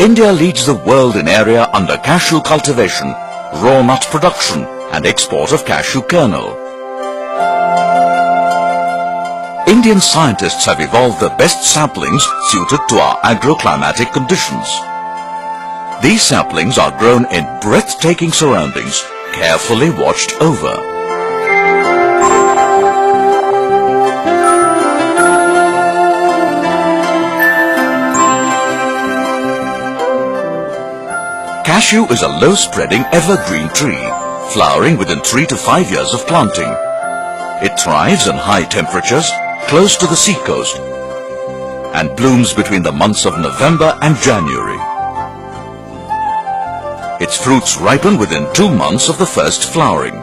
India leads the world in area under cashew cultivation, raw nut production and export of cashew kernel. Indian scientists have evolved the best saplings suited to our agroclimatic conditions. These saplings are grown in breathtaking surroundings, carefully watched over. Cashew is a low-spreading evergreen tree, flowering within 3 to 5 years of planting. It thrives in high temperatures, close to the seacoast, and blooms between the months of November and January. Its fruits ripen within 2 months of the first flowering.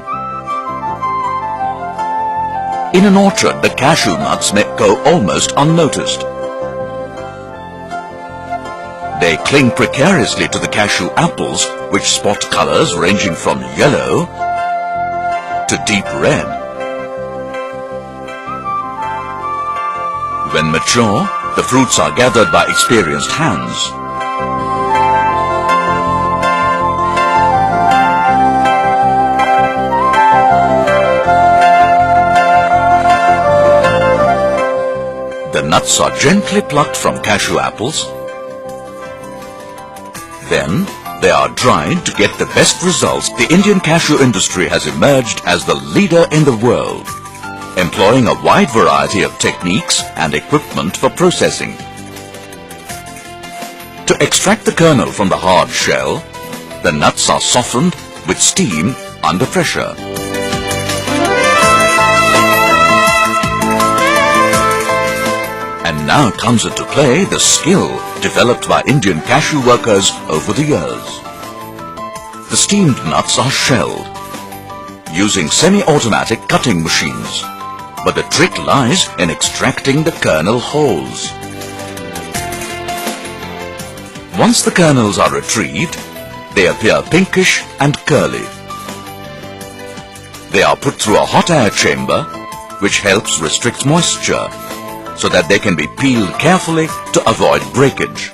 In an orchard, the cashew nuts may go almost unnoticed. They cling precariously to the cashew apples, which spot colors ranging from yellow to deep red. When mature, the fruits are gathered by experienced hands. The nuts are gently plucked from cashew apples. Then, they are dried to get the best results. The Indian cashew industry has emerged as the leader in the world, employing a wide variety of techniques and equipment for processing. To extract the kernel from the hard shell, the nuts are softened with steam under pressure. And now comes into play the skill developed by Indian cashew workers over the years. The steamed nuts are shelled using semi-automatic cutting machines, but the trick lies in extracting the kernel wholes. Once the kernels are retrieved, they appear pinkish and curly. They are put through a hot air chamber, which helps restrict moisture, so that they can be peeled carefully to avoid breakage.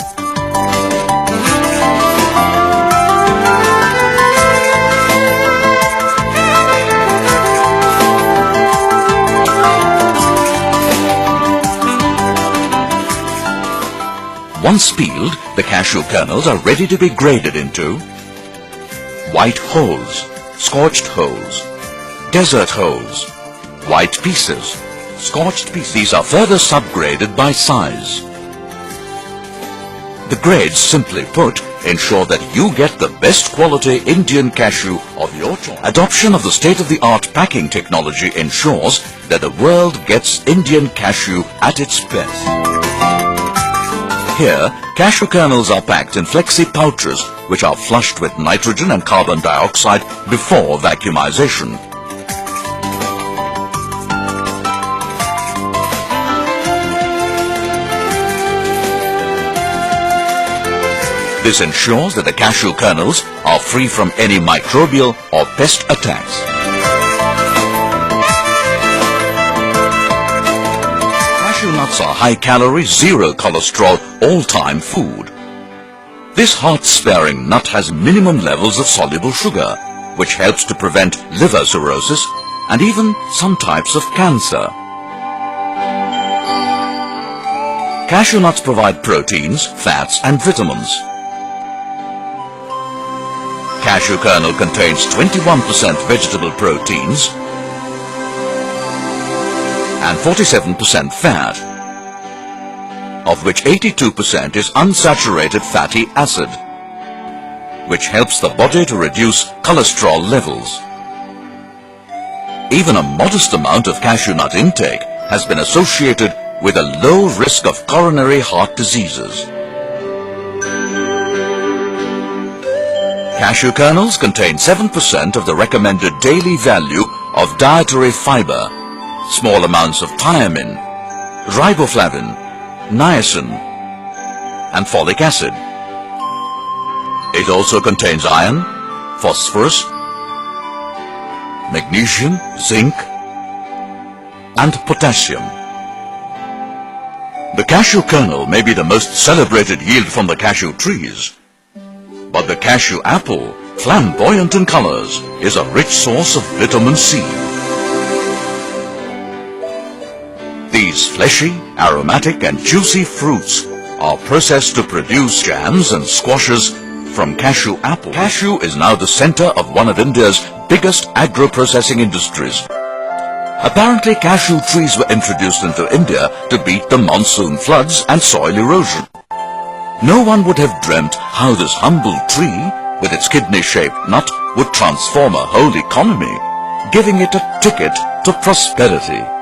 Once peeled, the cashew kernels are ready to be graded into white wholes, scorched wholes, desert wholes, white pieces, scorched pieces. These are further subgraded by size. The grades, simply put, ensure that you get the best quality Indian cashew of your choice. Adoption of the state-of-the-art packing technology ensures that the world gets Indian cashew at its best. Here, cashew kernels are packed in flexi pouches, which are flushed with nitrogen and carbon dioxide before vacuumization. This ensures that the cashew kernels are free from any microbial or pest attacks. Cashew nuts are high-calorie, zero-cholesterol, all-time food. This heart-sparing nut has minimum levels of soluble sugar, which helps to prevent liver cirrhosis and even some types of cancer. Cashew nuts provide proteins, fats and vitamins. Cashew kernel contains 21% vegetable proteins and 47% fat, of which 82% is unsaturated fatty acid, which helps the body to reduce cholesterol levels. Even a modest amount of cashew nut intake has been associated with a low risk of coronary heart diseases. Cashew kernels contain 7% of the recommended daily value of dietary fiber, small amounts of thiamine, riboflavin, niacin, and folic acid. It also contains iron, phosphorus, magnesium, zinc, and potassium. The cashew kernel may be the most celebrated yield from the cashew trees, but the cashew apple, flamboyant in colors, is a rich source of vitamin C. These fleshy, aromatic and juicy fruits are processed to produce jams and squashes from cashew apple. Cashew is now the center of one of India's biggest agro-processing industries. Apparently, cashew trees were introduced into India to beat the monsoon floods and soil erosion. No one would have dreamt how this humble tree, with its kidney-shaped nut, would transform a whole economy, giving it a ticket to prosperity.